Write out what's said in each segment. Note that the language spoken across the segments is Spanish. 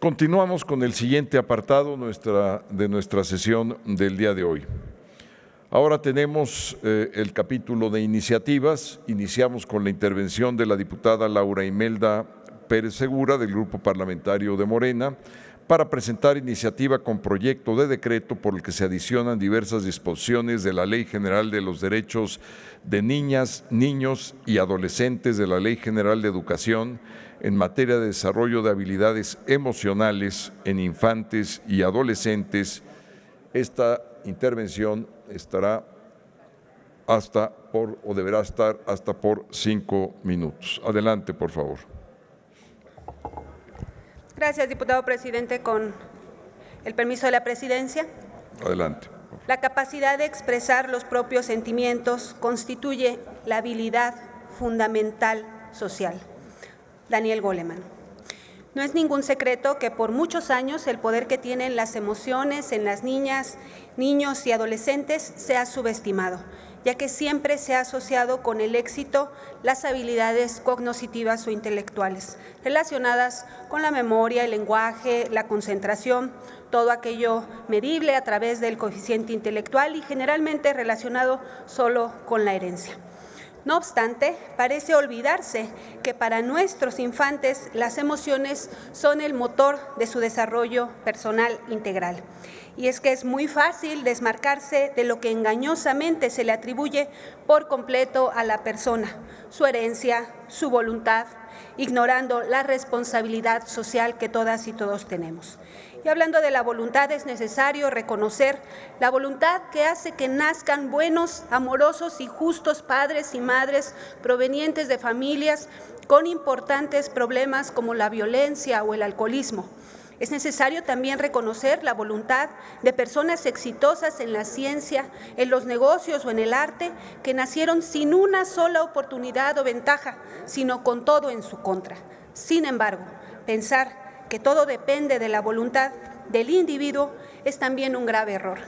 Continuamos con el siguiente apartado de nuestra sesión del día de hoy. Ahora tenemos el capítulo de iniciativas. Iniciamos con la intervención de la diputada Laura Imelda Pérez Segura, del Grupo Parlamentario de Morena, para presentar iniciativa con proyecto de decreto por el que se adicionan diversas disposiciones de la Ley General de los Derechos de Niñas, Niños y Adolescentes, de la Ley General de Educación en materia de desarrollo de habilidades emocionales en infantes y adolescentes. Esta intervención estará deberá estar hasta por 5 minutos. Adelante, por favor. Gracias, diputado presidente. Con el permiso de la presidencia. Adelante. La capacidad de expresar los propios sentimientos constituye la habilidad fundamental social. Daniel Goleman. No es ningún secreto que por muchos años el poder que tienen las emociones en las niñas, niños y adolescentes se ha subestimado, ya que siempre se ha asociado con el éxito las habilidades cognitivas o intelectuales, relacionadas con la memoria, el lenguaje, la concentración, todo aquello medible a través del coeficiente intelectual y generalmente relacionado solo con la herencia. No obstante, parece olvidarse que para nuestros infantes las emociones son el motor de su desarrollo personal integral. Y es que es muy fácil desmarcarse de lo que engañosamente se le atribuye por completo a la persona, su herencia, su voluntad, ignorando la responsabilidad social que todas y todos tenemos. Y hablando de la voluntad, es necesario reconocer la voluntad que hace que nazcan buenos, amorosos y justos padres y madres provenientes de familias con importantes problemas como la violencia o el alcoholismo. Es necesario también reconocer la voluntad de personas exitosas en la ciencia, en los negocios o en el arte, que nacieron sin una sola oportunidad o ventaja, sino con todo en su contra. Sin embargo, pensar que todo depende de la voluntad del individuo es también un grave error.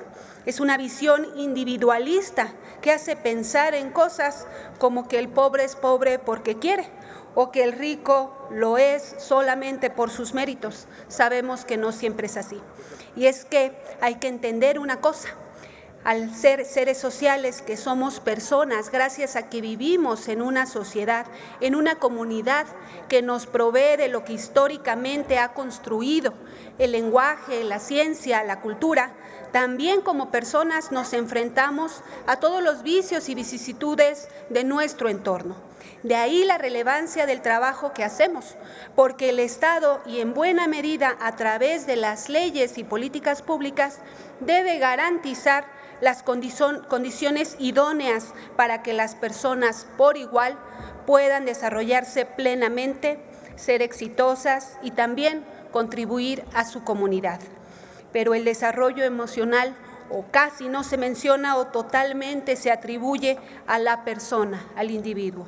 Es una visión individualista que hace pensar en cosas como que el pobre es pobre porque quiere o que el rico lo es solamente por sus méritos. Sabemos que no siempre es así. Y es que hay que entender una cosa. Al ser seres sociales que somos personas, gracias a que vivimos en una sociedad, en una comunidad que nos provee de lo que históricamente ha construido, el lenguaje, la ciencia, la cultura, también como personas nos enfrentamos a todos los vicios y vicisitudes de nuestro entorno. De ahí la relevancia del trabajo que hacemos, porque el Estado, y en buena medida a través de las leyes y políticas públicas, debe garantizar las condiciones idóneas para que las personas por igual puedan desarrollarse plenamente, ser exitosas y también contribuir a su comunidad. Pero el desarrollo emocional o casi no se menciona o totalmente se atribuye a la persona, al individuo.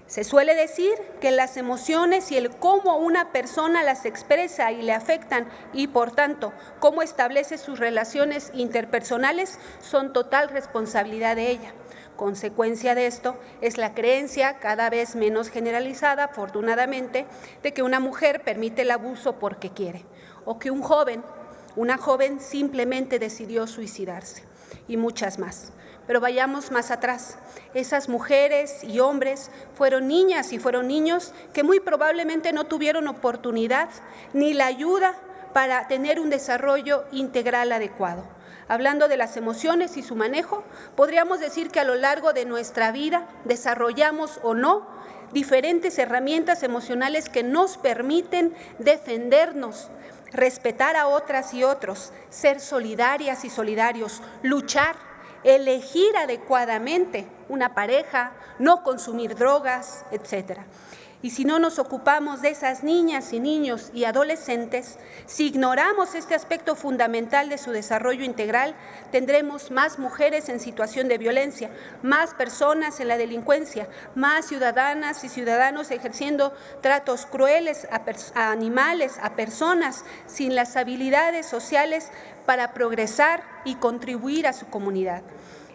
Se suele decir que las emociones y el cómo una persona las expresa y le afectan y, por tanto, cómo establece sus relaciones interpersonales son total responsabilidad de ella. Consecuencia de esto es la creencia, cada vez menos generalizada, afortunadamente, de que una mujer permite el abuso porque quiere, o que una joven simplemente decidió suicidarse, y muchas más. Pero vayamos más atrás. Esas mujeres y hombres fueron niñas y fueron niños que muy probablemente no tuvieron oportunidad ni la ayuda para tener un desarrollo integral adecuado. Hablando de las emociones y su manejo, podríamos decir que a lo largo de nuestra vida desarrollamos o no diferentes herramientas emocionales que nos permiten defendernos, respetar a otras y otros, ser solidarias y solidarios, luchar, elegir adecuadamente una pareja, no consumir drogas, etcétera. Y si no nos ocupamos de esas niñas y niños y adolescentes, si ignoramos este aspecto fundamental de su desarrollo integral, tendremos más mujeres en situación de violencia, más personas en la delincuencia, más ciudadanas y ciudadanos ejerciendo tratos crueles a animales, a personas, sin las habilidades sociales para progresar y contribuir a su comunidad.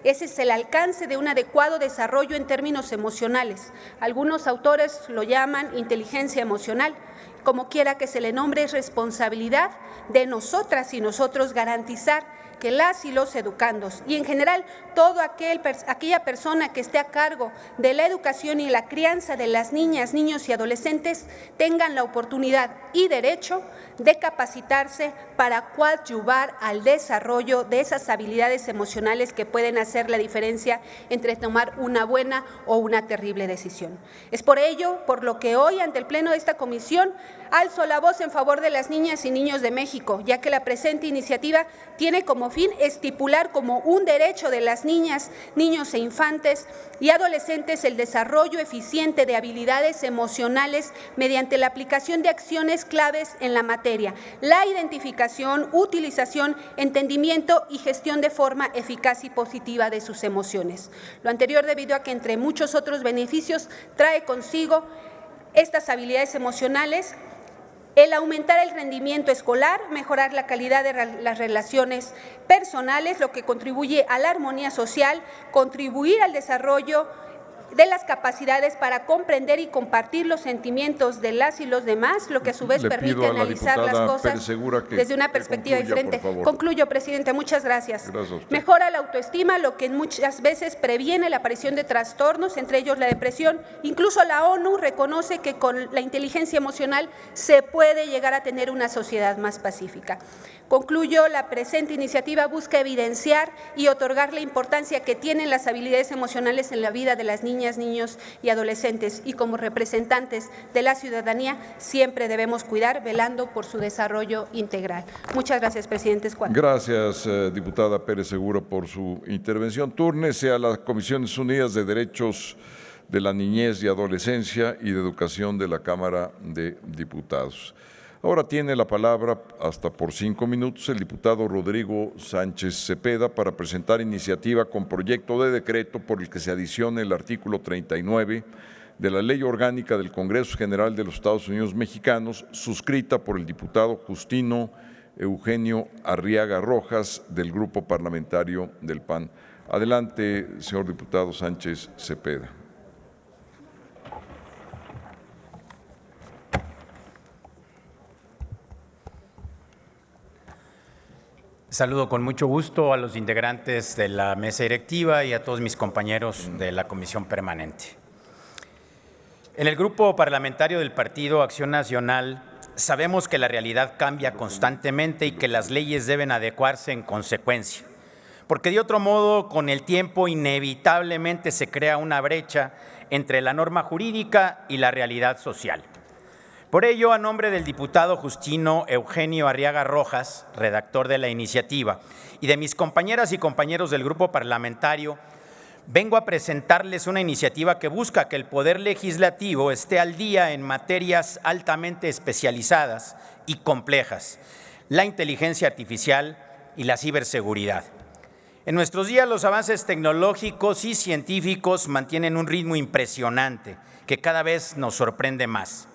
Ese es el alcance de un adecuado desarrollo en términos emocionales. Algunos autores lo llaman inteligencia emocional como quiera que se le nombre, es responsabilidad de nosotras y nosotros garantizar que las y los educandos y en general toda aquella persona que esté a cargo de la educación y la crianza de las niñas, niños y adolescentes tengan la oportunidad y derecho de capacitarse para coadyuvar al desarrollo de esas habilidades emocionales que pueden hacer la diferencia entre tomar una buena o una terrible decisión. Es por ello, por lo que hoy ante el Pleno de esta comisión alzo la voz en favor de las niñas y niños de México, ya que la presente iniciativa tiene como fin estipular como un derecho de las niñas, niños e infantes y adolescentes el desarrollo eficiente de habilidades emocionales mediante la aplicación de acciones claves en la materia, la identificación, utilización, entendimiento y gestión de forma eficaz y positiva de sus emociones. Lo anterior debido a que entre muchos otros beneficios trae consigo estas habilidades emocionales, el aumentar el rendimiento escolar, mejorar la calidad de las relaciones personales, lo que contribuye a la armonía social, contribuir al desarrollo de las capacidades para comprender y compartir los sentimientos de las y los demás, lo que a su vez permite analizar las cosas desde una perspectiva diferente. Concluyo, presidente, muchas gracias. Mejora la autoestima, lo que muchas veces previene la aparición de trastornos, entre ellos la depresión. Incluso la ONU reconoce que con la inteligencia emocional se puede llegar a tener una sociedad más pacífica. Concluyo, la presente iniciativa busca evidenciar y otorgar la importancia que tienen las habilidades emocionales en la vida de las niñas, niños y adolescentes, y como representantes de la ciudadanía siempre debemos cuidar, velando por su desarrollo integral. Muchas gracias, presidente. Gracias, diputada Pérez Segura, por su intervención. Túrnese a las Comisiones Unidas de Derechos de la Niñez y Adolescencia y de Educación de la Cámara de Diputados. Ahora tiene la palabra, hasta por 5 minutos, el diputado Rodrigo Sánchez Cepeda para presentar iniciativa con proyecto de decreto por el que se adicione el artículo 39 de la Ley Orgánica del Congreso General de los Estados Unidos Mexicanos, suscrita por el diputado Justino Eugenio Arriaga Rojas, del Grupo Parlamentario del PAN. Adelante, señor diputado Sánchez Cepeda. Saludo con mucho gusto a los integrantes de la mesa directiva y a todos mis compañeros de la comisión permanente. En el grupo parlamentario del Partido Acción Nacional sabemos que la realidad cambia constantemente y que las leyes deben adecuarse en consecuencia, porque de otro modo, con el tiempo inevitablemente se crea una brecha entre la norma jurídica y la realidad social. Por ello, a nombre del diputado Justino Eugenio Arriaga Rojas, redactor de la iniciativa, y de mis compañeras y compañeros del grupo parlamentario, vengo a presentarles una iniciativa que busca que el Poder Legislativo esté al día en materias altamente especializadas y complejas, la inteligencia artificial y la ciberseguridad. En nuestros días, los avances tecnológicos y científicos mantienen un ritmo impresionante que cada vez nos sorprende más.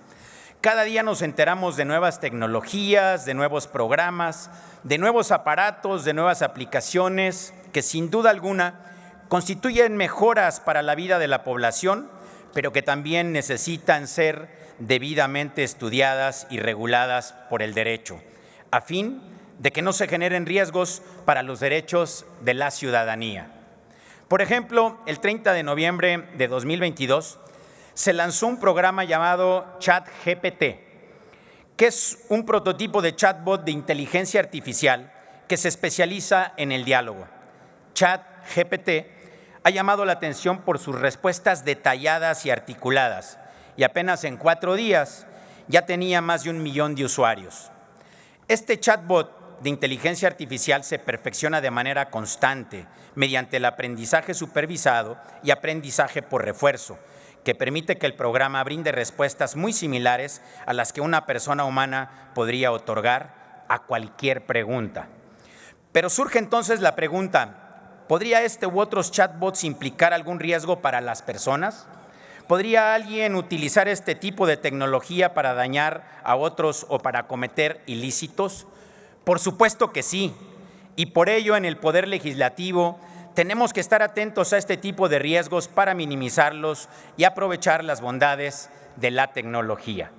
Cada día nos enteramos de nuevas tecnologías, de nuevos programas, de nuevos aparatos, de nuevas aplicaciones que sin duda alguna constituyen mejoras para la vida de la población, pero que también necesitan ser debidamente estudiadas y reguladas por el derecho, a fin de que no se generen riesgos para los derechos de la ciudadanía. Por ejemplo, el 30 de noviembre de 2022, se lanzó un programa llamado ChatGPT, que es un prototipo de chatbot de inteligencia artificial que se especializa en el diálogo. ChatGPT ha llamado la atención por sus respuestas detalladas y articuladas, y apenas en 4 días ya tenía más de 1 millón de usuarios. Este chatbot de inteligencia artificial se perfecciona de manera constante mediante el aprendizaje supervisado y aprendizaje por refuerzo, que permite que el programa brinde respuestas muy similares a las que una persona humana podría otorgar a cualquier pregunta. Pero surge entonces la pregunta, ¿podría este u otros chatbots implicar algún riesgo para las personas? ¿Podría alguien utilizar este tipo de tecnología para dañar a otros o para cometer ilícitos? Por supuesto que sí, y por ello en el Poder Legislativo tenemos que estar atentos a este tipo de riesgos para minimizarlos y aprovechar las bondades de la tecnología.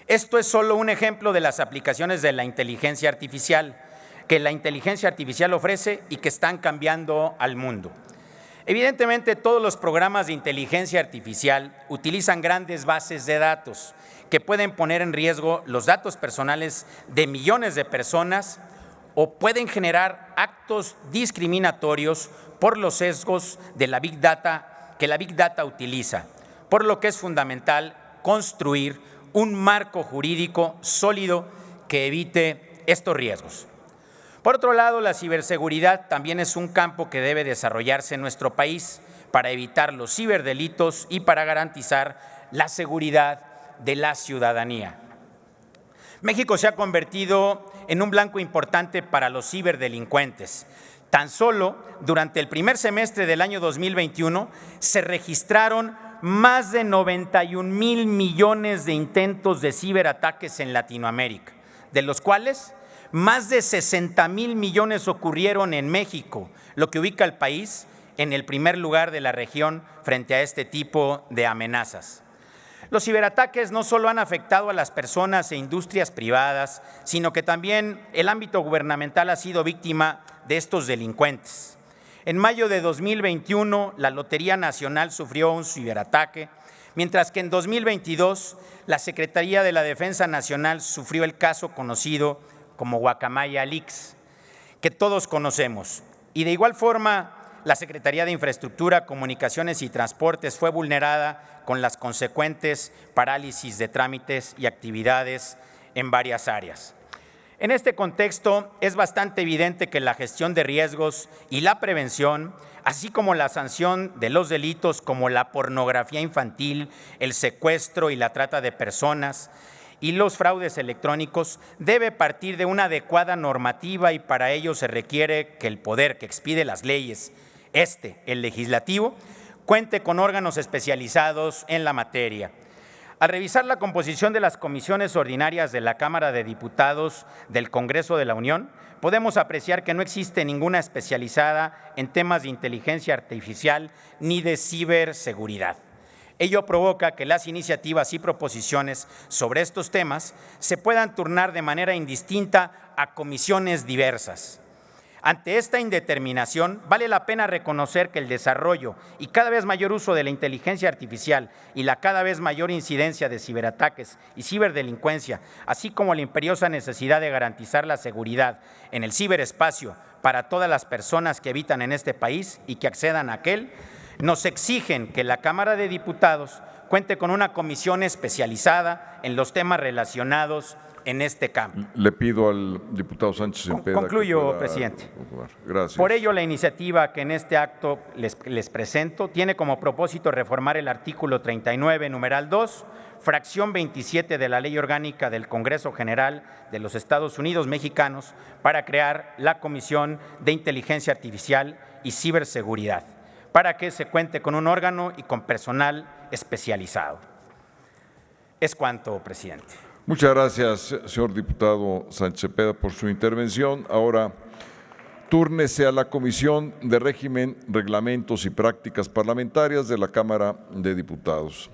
Esto es solo un ejemplo de las aplicaciones de la inteligencia artificial que la inteligencia artificial ofrece y que están cambiando al mundo. Evidentemente, todos los programas de inteligencia artificial utilizan grandes bases de datos que pueden poner en riesgo los datos personales de millones de personas o pueden generar actos discriminatorios por los sesgos de la Big Data que la Big Data utiliza, por lo que es fundamental construir un marco jurídico sólido que evite estos riesgos. Por otro lado, la ciberseguridad también es un campo que debe desarrollarse en nuestro país para evitar los ciberdelitos y para garantizar la seguridad de la ciudadanía. México se ha convertido en un blanco importante para los ciberdelincuentes. Tan solo durante el primer semestre del año 2021 se registraron más de 91,000 millones de intentos de ciberataques en Latinoamérica, de los cuales más de 60,000 millones ocurrieron en México, lo que ubica al país en el primer lugar de la región frente a este tipo de amenazas. Los ciberataques no solo han afectado a las personas e industrias privadas, sino que también el ámbito gubernamental ha sido víctima de estos delincuentes. En mayo de 2021, la Lotería Nacional sufrió un ciberataque, mientras que en 2022, la Secretaría de la Defensa Nacional sufrió el caso conocido como Guacamaya Leaks, que todos conocemos. Y de igual forma, la Secretaría de Infraestructura, Comunicaciones y Transportes fue vulnerada con las consecuentes parálisis de trámites y actividades en varias áreas. En este contexto, es bastante evidente que la gestión de riesgos y la prevención, así como la sanción de los delitos como la pornografía infantil, el secuestro y la trata de personas, y los fraudes electrónicos debe partir de una adecuada normativa y para ello se requiere que el poder que expide las leyes, el legislativo, cuente con órganos especializados en la materia. Al revisar la composición de las comisiones ordinarias de la Cámara de Diputados del Congreso de la Unión, podemos apreciar que no existe ninguna especializada en temas de inteligencia artificial ni de ciberseguridad. Ello provoca que las iniciativas y proposiciones sobre estos temas se puedan turnar de manera indistinta a comisiones diversas. Ante esta indeterminación, vale la pena reconocer que el desarrollo y cada vez mayor uso de la inteligencia artificial y la cada vez mayor incidencia de ciberataques y ciberdelincuencia, así como la imperiosa necesidad de garantizar la seguridad en el ciberespacio para todas las personas que habitan en este país y que accedan a aquel, nos exigen que la Cámara de Diputados cuente con una comisión especializada en los temas relacionados en este campo. Le pido al diputado Sánchez Cepeda. Concluyo, presidente. Gracias. Por ello, la iniciativa que en este acto les presento tiene como propósito reformar el artículo 39, numeral 2, fracción 27 de la Ley Orgánica del Congreso General de los Estados Unidos Mexicanos para crear la Comisión de Inteligencia Artificial y Ciberseguridad, para que se cuente con un órgano y con personal especializado. Es cuanto, presidente. Muchas gracias, señor diputado Sánchez Cepeda, por su intervención. Ahora, túrnese a la Comisión de Régimen, Reglamentos y Prácticas Parlamentarias de la Cámara de Diputados.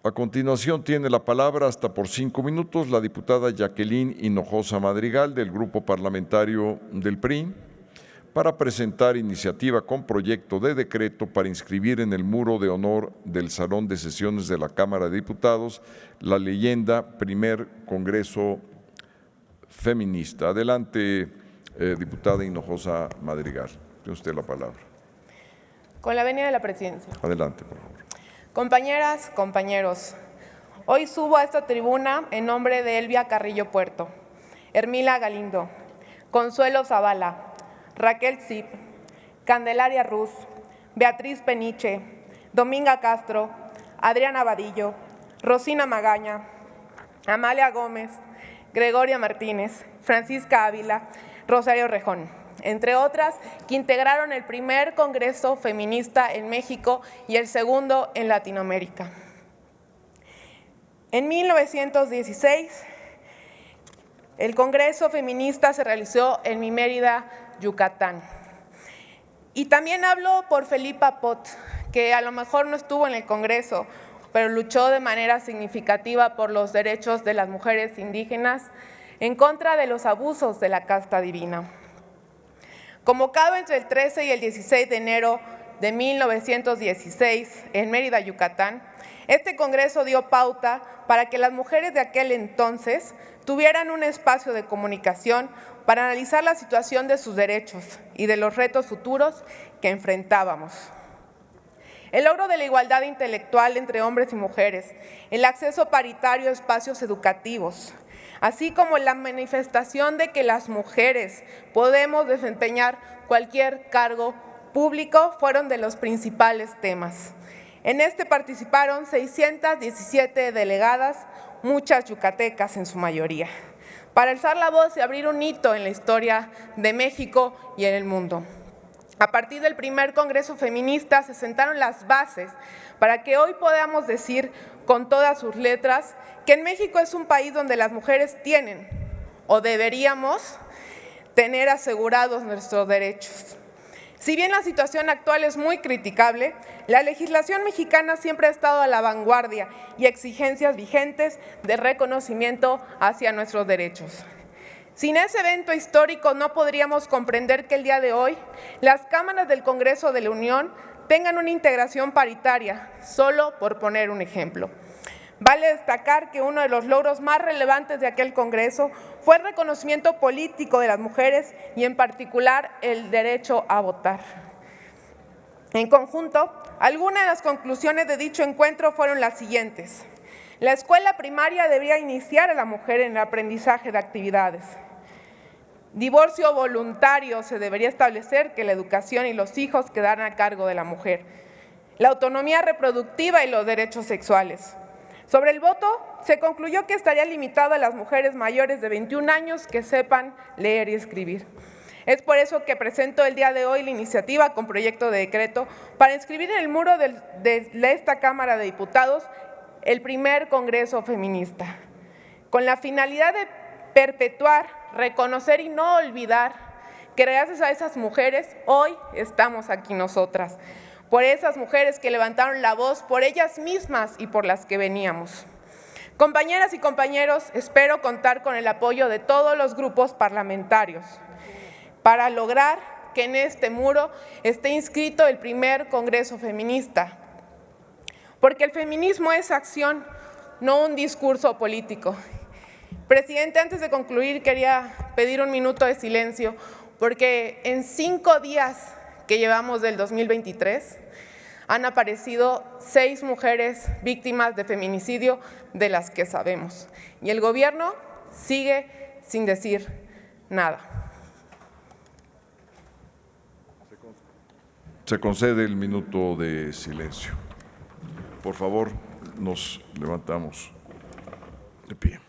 A continuación, tiene la palabra hasta por 5 minutos la diputada Jacqueline Hinojosa Madrigal, del Grupo Parlamentario del PRI, para presentar iniciativa con proyecto de decreto para inscribir en el muro de honor del Salón de Sesiones de la Cámara de Diputados la leyenda Primer Congreso Feminista. Adelante, diputada Hinojosa Madrigal. Tiene usted la palabra. Con la venia de la presidencia. Adelante, por favor. Compañeras, compañeros, hoy subo a esta tribuna en nombre de Elvia Carrillo Puerto, Hermila Galindo, Consuelo Zavala, Raquel Zip, Candelaria Ruz, Beatriz Peniche, Dominga Castro, Adriana Vadillo, Rosina Magaña, Amalia Gómez, Gregoria Martínez, Francisca Ávila, Rosario Rejón, entre otras, que integraron el primer Congreso Feminista en México y el segundo en Latinoamérica. En 1916, el Congreso Feminista se realizó en mi Mérida, Yucatán. Y también hablo por Felipa Pot, que a lo mejor no estuvo en el Congreso pero luchó de manera significativa por los derechos de las mujeres indígenas en contra de los abusos de la casta divina. Convocado entre el 13 y el 16 de enero de 1916 en Mérida, Yucatán, este congreso dio pauta para que las mujeres de aquel entonces tuvieran un espacio de comunicación para analizar la situación de sus derechos y de los retos futuros que enfrentábamos. El logro de la igualdad intelectual entre hombres y mujeres, el acceso paritario a espacios educativos, así como la manifestación de que las mujeres podemos desempeñar cualquier cargo público, fueron de los principales temas. En este participaron 617 delegadas, muchas yucatecas en su mayoría, para alzar la voz y abrir un hito en la historia de México y en el mundo. A partir del primer Congreso Feminista se sentaron las bases para que hoy podamos decir con todas sus letras que en México es un país donde las mujeres tienen o deberíamos tener asegurados nuestros derechos. Si bien la situación actual es muy criticable, la legislación mexicana siempre ha estado a la vanguardia y exigencias vigentes de reconocimiento hacia nuestros derechos. Sin ese evento histórico no podríamos comprender que el día de hoy las cámaras del Congreso de la Unión tengan una integración paritaria, solo por poner un ejemplo. Vale destacar que uno de los logros más relevantes de aquel Congreso fue el reconocimiento político de las mujeres y en particular el derecho a votar. En conjunto, algunas de las conclusiones de dicho encuentro fueron las siguientes. La escuela primaria debería iniciar a la mujer en el aprendizaje de actividades. Divorcio voluntario se debería establecer, que la educación y los hijos quedaran a cargo de la mujer. La autonomía reproductiva y los derechos sexuales. Sobre el voto, se concluyó que estaría limitado a las mujeres mayores de 21 años que sepan leer y escribir. Es por eso que presento el día de hoy la iniciativa con proyecto de decreto para inscribir en el muro de esta Cámara de Diputados el primer Congreso Feminista, con la finalidad de perpetuar, reconocer y no olvidar que gracias a esas mujeres hoy estamos aquí nosotras, por esas mujeres que levantaron la voz por ellas mismas y por las que veníamos. Compañeras y compañeros, espero contar con el apoyo de todos los grupos parlamentarios para lograr que en este muro esté inscrito el primer Congreso Feminista, porque el feminismo es acción, no un discurso político. Presidente, antes de concluir, quería pedir un minuto de silencio, porque en 5 días que llevamos del 2023, han aparecido 6 mujeres víctimas de feminicidio de las que sabemos. Y el gobierno sigue sin decir nada. Se concede el minuto de silencio. Por favor, nos levantamos de pie.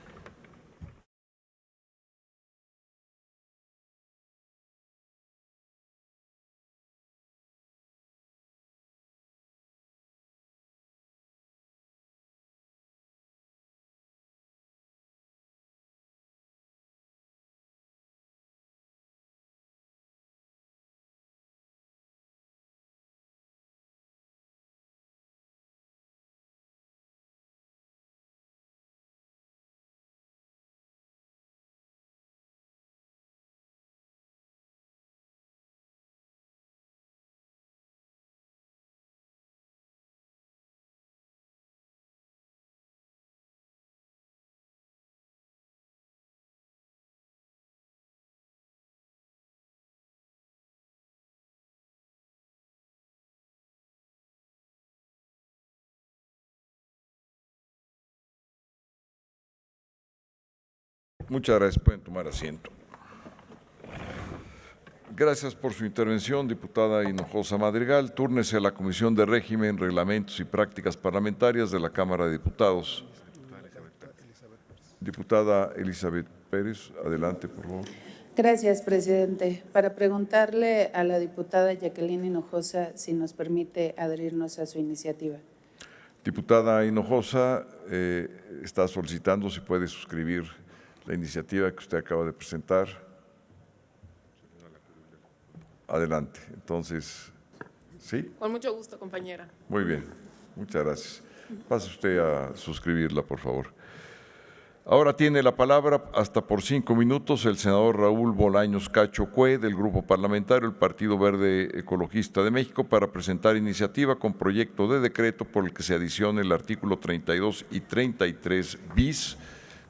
Muchas gracias. Pueden tomar asiento. Gracias por su intervención, diputada Hinojosa Madrigal. Túrnese a la Comisión de Régimen, Reglamentos y Prácticas Parlamentarias de la Cámara de Diputados. Diputada Elizabeth Pérez, adelante, por favor. Gracias, presidente. Para preguntarle a la diputada Jacqueline Hinojosa si nos permite adherirnos a su iniciativa. Diputada Hinojosa, está solicitando si puede suscribir la iniciativa que usted acaba de presentar. Adelante. Entonces, ¿sí? Con mucho gusto, compañera. Muy bien. Muchas gracias. Pase usted a suscribirla, por favor. Ahora tiene la palabra, hasta por 5 minutos, el senador Raúl Bolaños Cacho Cue, del Grupo Parlamentario del Partido Verde Ecologista de México, para presentar iniciativa con proyecto de decreto por el que se adicione el artículo 32 y 33 bis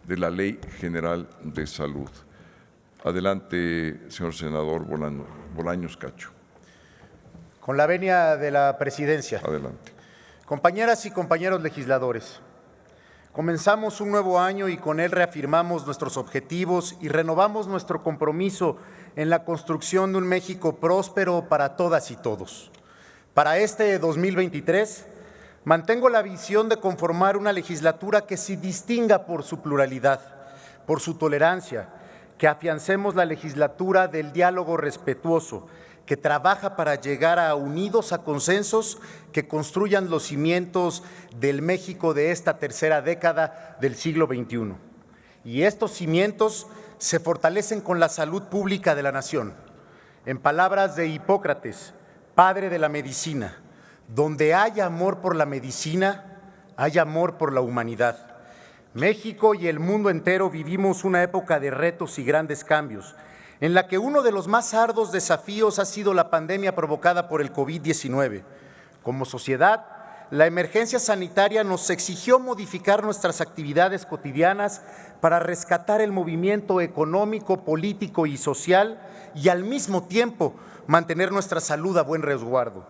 de la Ley General de Salud. Adelante, señor senador Bolaños Cacho. Con la venia de la presidencia. Adelante. Compañeras y compañeros legisladores, comenzamos un nuevo año y con él reafirmamos nuestros objetivos y renovamos nuestro compromiso en la construcción de un México próspero para todas y todos. Para este 2023, mantengo la visión de conformar una legislatura que se distinga por su pluralidad, por su tolerancia, que afiancemos la legislatura del diálogo respetuoso, que trabaja para llegar unidos a consensos que construyan los cimientos del México de esta tercera década del siglo XXI. Y estos cimientos se fortalecen con la salud pública de la nación. En palabras de Hipócrates, padre de la medicina, donde hay amor por la medicina, hay amor por la humanidad. México y el mundo entero vivimos una época de retos y grandes cambios, en la que uno de los más arduos desafíos ha sido la pandemia provocada por el COVID-19. Como sociedad, la emergencia sanitaria nos exigió modificar nuestras actividades cotidianas para rescatar el movimiento económico, político y social y al mismo tiempo mantener nuestra salud a buen resguardo.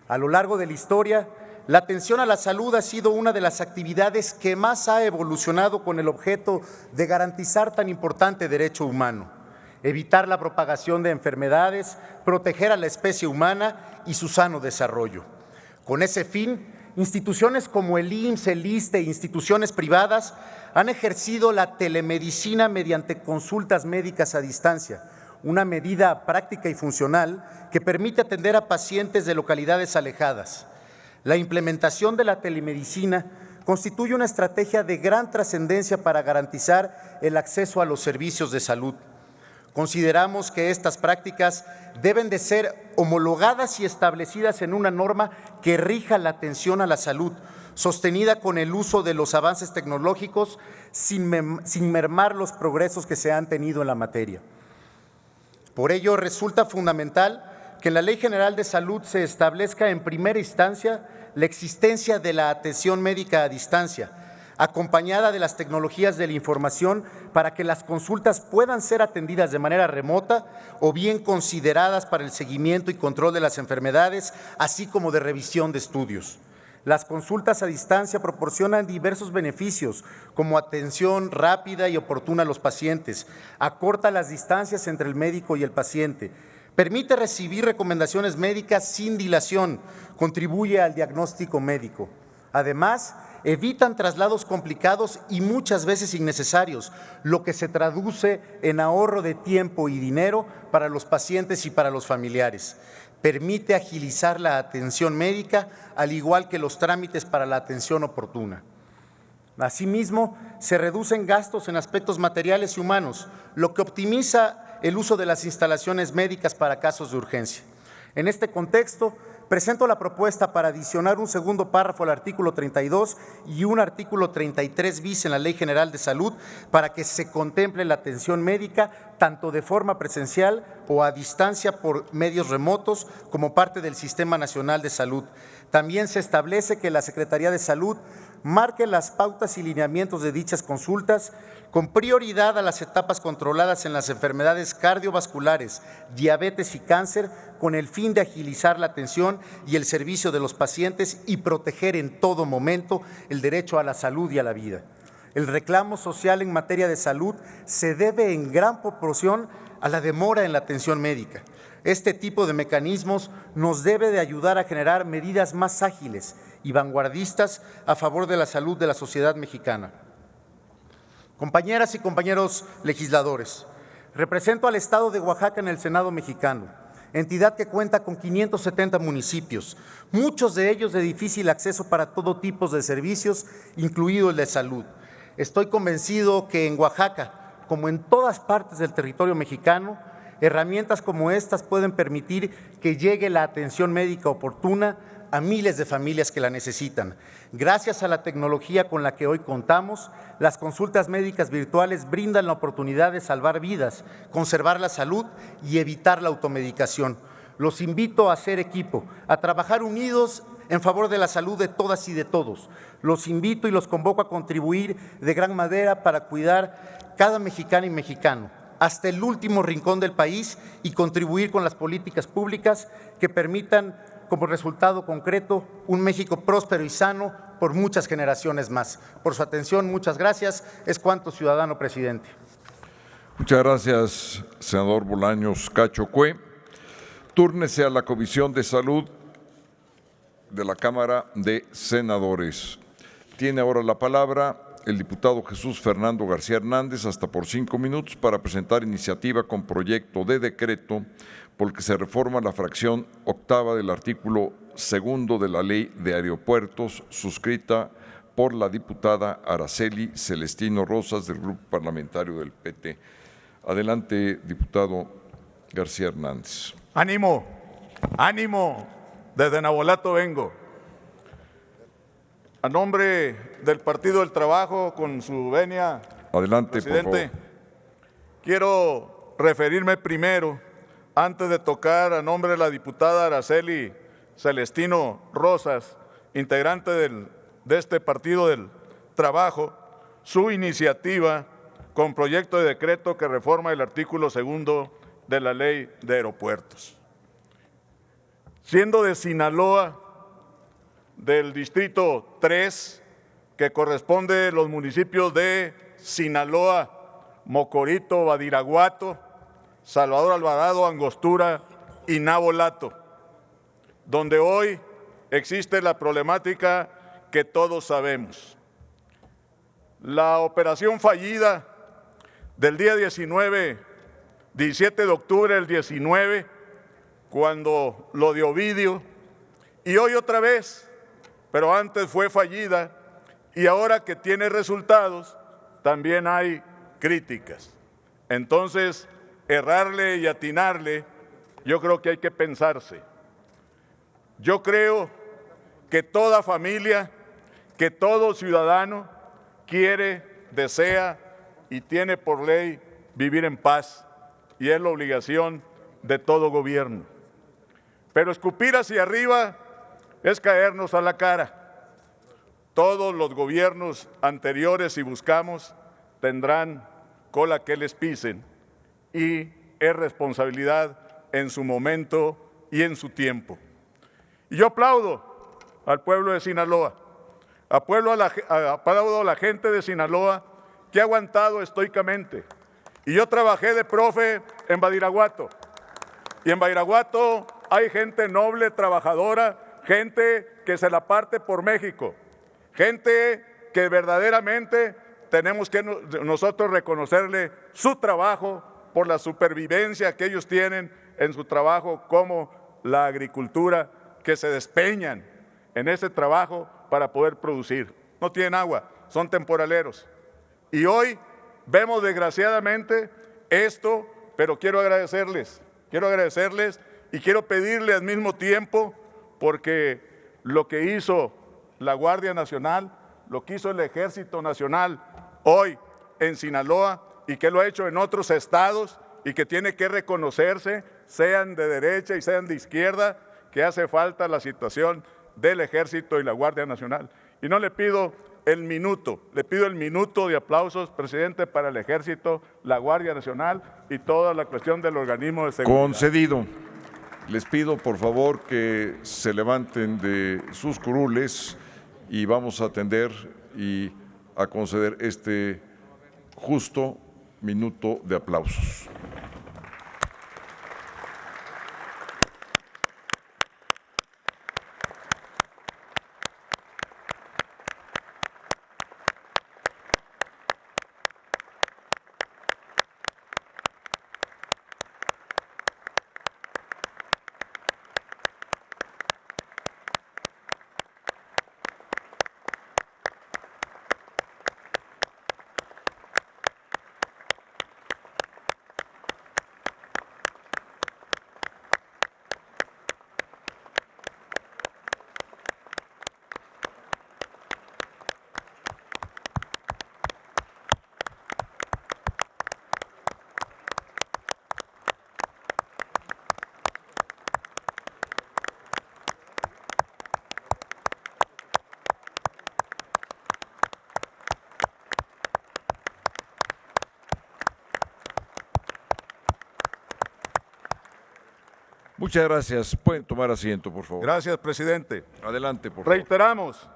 A lo largo de la historia, la atención a la salud ha sido una de las actividades que más ha evolucionado con el objeto de garantizar tan importante derecho humano, evitar la propagación de enfermedades, proteger a la especie humana y su sano desarrollo. Con ese fin, instituciones como el IMSS, el ISSSTE e instituciones privadas han ejercido la telemedicina mediante consultas médicas a distancia, una medida práctica y funcional que permite atender a pacientes de localidades alejadas. La implementación de la telemedicina constituye una estrategia de gran trascendencia para garantizar el acceso a los servicios de salud. Consideramos que estas prácticas deben de ser homologadas y establecidas en una norma que rija la atención a la salud, sostenida con el uso de los avances tecnológicos sin mermar los progresos que se han tenido en la materia. Por ello, resulta fundamental que en la Ley General de Salud se establezca en primera instancia la existencia de la atención médica a distancia, acompañada de las tecnologías de la información para que las consultas puedan ser atendidas de manera remota o bien consideradas para el seguimiento y control de las enfermedades, así como de revisión de estudios. Las consultas a distancia proporcionan diversos beneficios, como atención rápida y oportuna a los pacientes, acorta las distancias entre el médico y el paciente, permite recibir recomendaciones médicas sin dilación, contribuye al diagnóstico médico. Además, evitan traslados complicados y muchas veces innecesarios, lo que se traduce en ahorro de tiempo y dinero para los pacientes y para los familiares. Permite agilizar la atención médica, al igual que los trámites para la atención oportuna. Asimismo, se reducen gastos en aspectos materiales y humanos, lo que optimiza el uso de las instalaciones médicas para casos de urgencia. En este contexto, presento la propuesta para adicionar un segundo párrafo al artículo 32 y un artículo 33 bis en la Ley General de Salud para que se contemple la atención médica tanto de forma presencial o a distancia por medios remotos como parte del Sistema Nacional de Salud. También se establece que la Secretaría de Salud marque las pautas y lineamientos de dichas consultas con prioridad a las etapas controladas en las enfermedades cardiovasculares, diabetes y cáncer, con el fin de agilizar la atención y el servicio de los pacientes y proteger en todo momento el derecho a la salud y a la vida. El reclamo social en materia de salud se debe en gran proporción a la demora en la atención médica. Este tipo de mecanismos nos debe de ayudar a generar medidas más ágiles y vanguardistas a favor de la salud de la sociedad mexicana. Compañeras y compañeros legisladores, represento al Estado de Oaxaca en el Senado mexicano, entidad que cuenta con 570 municipios, muchos de ellos de difícil acceso para todo tipo de servicios, incluido el de salud. Estoy convencido que en Oaxaca, como en todas partes del territorio mexicano, herramientas como estas pueden permitir que llegue la atención médica oportuna a miles de familias que la necesitan. Gracias a la tecnología con la que hoy contamos, las consultas médicas virtuales brindan la oportunidad de salvar vidas, conservar la salud y evitar la automedicación. Los invito a hacer equipo, a trabajar unidos en favor de la salud de todas y de todos. Los invito y los convoco a contribuir de gran manera para cuidar cada mexicana y mexicano, hasta el último rincón del país, y contribuir con las políticas públicas que permitan como resultado concreto un México próspero y sano por muchas generaciones más. Por su atención, muchas gracias. Es cuanto, ciudadano presidente. Muchas gracias, senador Bolaños Cacho Cue. Túrnese a la Comisión de Salud de la Cámara de Senadores. Tiene ahora la palabra el diputado Jesús Fernando García Hernández, hasta por 5 minutos, para presentar iniciativa con proyecto de decreto por el que se reforma la fracción octava del artículo 2 de la Ley de Aeropuertos, suscrita por la diputada Araceli Celestino Rosas, del Grupo Parlamentario del PT. Adelante, diputado García Hernández. ¡Ánimo! ¡Ánimo! Desde Navolato vengo. A nombre del Partido del Trabajo, con su venia, adelante, presidente, por favor. Quiero referirme primero, antes de tocar a nombre de la diputada Araceli Celestino Rosas, integrante de este Partido del Trabajo, su iniciativa con proyecto de decreto que reforma el artículo 2 de la Ley de Aeropuertos. Siendo de Sinaloa, del distrito 3, que corresponde a los municipios de Sinaloa, Mocorito, Badiraguato, Salvador Alvarado, Angostura y Navolato, donde hoy existe la problemática que todos sabemos. La operación fallida del día 17 de octubre del 19, cuando lo de Ovidio, y hoy otra vez, pero antes fue fallida, y ahora que tiene resultados, también hay críticas. Entonces, errarle y atinarle, yo creo que hay que pensarse. Yo creo que toda familia, que todo ciudadano quiere, desea y tiene por ley vivir en paz, y es la obligación de todo gobierno. Pero escupir hacia arriba es caernos a la cara. Todos los gobiernos anteriores, si buscamos, tendrán cola que les pisen, y es responsabilidad en su momento y en su tiempo. Y yo aplaudo al pueblo de Sinaloa, aplaudo a la gente de Sinaloa que ha aguantado estoicamente. Y yo trabajé de profe en Badiraguato, y en Badiraguato hay gente noble, trabajadora, gente que se la parte por México, gente que verdaderamente tenemos que nosotros reconocerle su trabajo por la supervivencia que ellos tienen en su trabajo, como la agricultura, que se despeñan en ese trabajo para poder producir. No tienen agua, son temporaleros. Y hoy vemos desgraciadamente esto, pero quiero agradecerles y quiero pedirles al mismo tiempo, porque lo que hizo la Guardia Nacional, lo que hizo el Ejército Nacional hoy en Sinaloa, y que lo ha hecho en otros estados y que tiene que reconocerse, sean de derecha y sean de izquierda, que hace falta la situación del Ejército y la Guardia Nacional. Y no le pido el minuto, le pido el minuto de aplausos, presidente, para el Ejército, la Guardia Nacional y toda la cuestión del organismo de seguridad. Concedido. Les pido, por favor, que se levanten de sus curules y vamos a atender y a conceder este justo minuto de aplausos. Muchas gracias. Pueden tomar asiento, por favor. Gracias, presidente. Adelante, por favor. Reiteramos,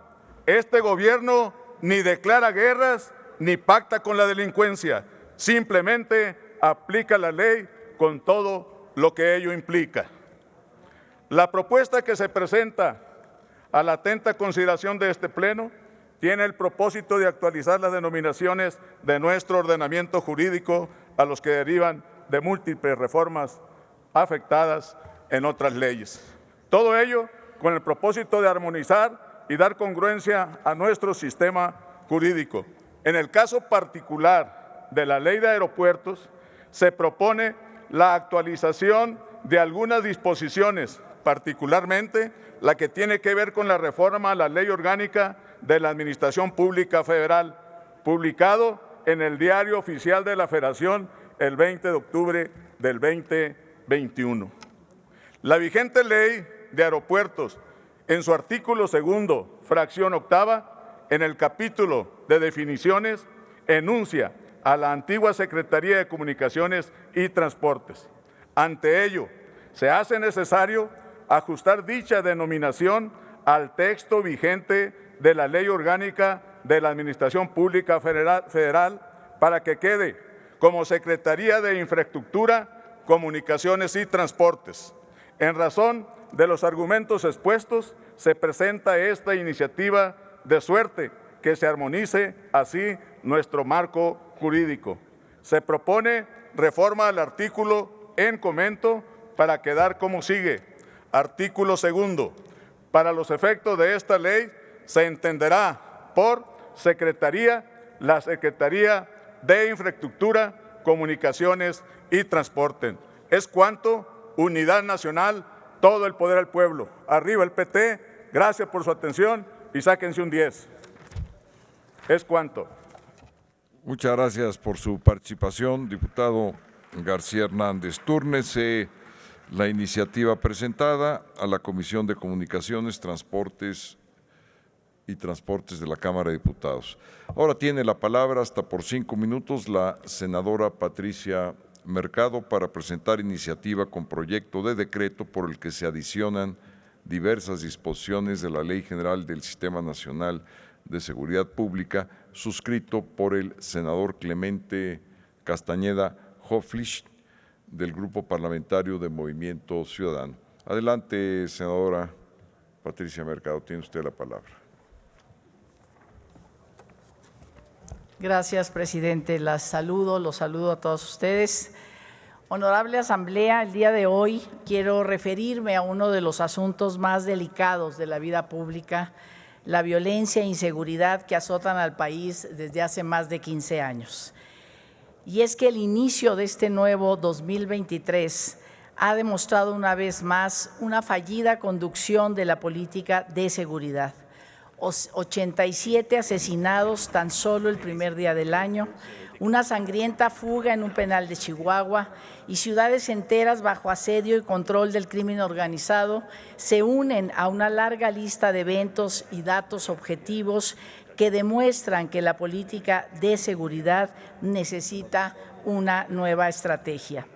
este gobierno ni declara guerras ni pacta con la delincuencia, simplemente aplica la ley con todo lo que ello implica. La propuesta que se presenta a la atenta consideración de este Pleno tiene el propósito de actualizar las denominaciones de nuestro ordenamiento jurídico a los que derivan de múltiples reformas afectadas en otras leyes. Todo ello con el propósito de armonizar y dar congruencia a nuestro sistema jurídico. En el caso particular de la Ley de Aeropuertos, se propone la actualización de algunas disposiciones, particularmente la que tiene que ver con la reforma a la Ley Orgánica de la Administración Pública Federal, publicado en el Diario Oficial de la Federación el 20 de octubre del 2021. La vigente Ley de Aeropuertos, en su artículo 2, fracción 8, en el capítulo de definiciones, enuncia a la antigua Secretaría de Comunicaciones y Transportes. Ante ello, se hace necesario ajustar dicha denominación al texto vigente de la Ley Orgánica de la Administración Pública Federal para que quede como Secretaría de Infraestructura, Comunicaciones y Transportes. En razón de los argumentos expuestos, se presenta esta iniciativa de suerte que se armonice así nuestro marco jurídico. Se propone reforma al artículo en comento para quedar como sigue. Artículo 2. Para los efectos de esta ley se entenderá por Secretaría la Secretaría de Infraestructura, Comunicaciones y Transporte. Es cuanto, unidad nacional, todo el poder al pueblo. Arriba el PT, gracias por su atención y sáquense un 10. Es cuanto. Muchas gracias por su participación, diputado García Hernández. Túrnese la iniciativa presentada a la Comisión de Comunicaciones, Transportes de la Cámara de Diputados. Ahora tiene la palabra hasta por 5 minutos la senadora Patricia Mercado para presentar iniciativa con proyecto de decreto por el que se adicionan diversas disposiciones de la Ley General del Sistema Nacional de Seguridad Pública, suscrito por el senador Clemente Castañeda Hoflich, del Grupo Parlamentario de Movimiento Ciudadano. Adelante, senadora Patricia Mercado, tiene usted la palabra. Gracias, presidente. Los saludo a todos ustedes. Honorable Asamblea, el día de hoy quiero referirme a uno de los asuntos más delicados de la vida pública, la violencia e inseguridad que azotan al país desde hace más de 15 años. Y es que el inicio de este nuevo 2023 ha demostrado una vez más una fallida conducción de la política de seguridad. 87 asesinados tan solo el primer día del año, una sangrienta fuga en un penal de Chihuahua y ciudades enteras bajo asedio y control del crimen organizado se unen a una larga lista de eventos y datos objetivos que demuestran que la política de seguridad necesita una nueva estrategia.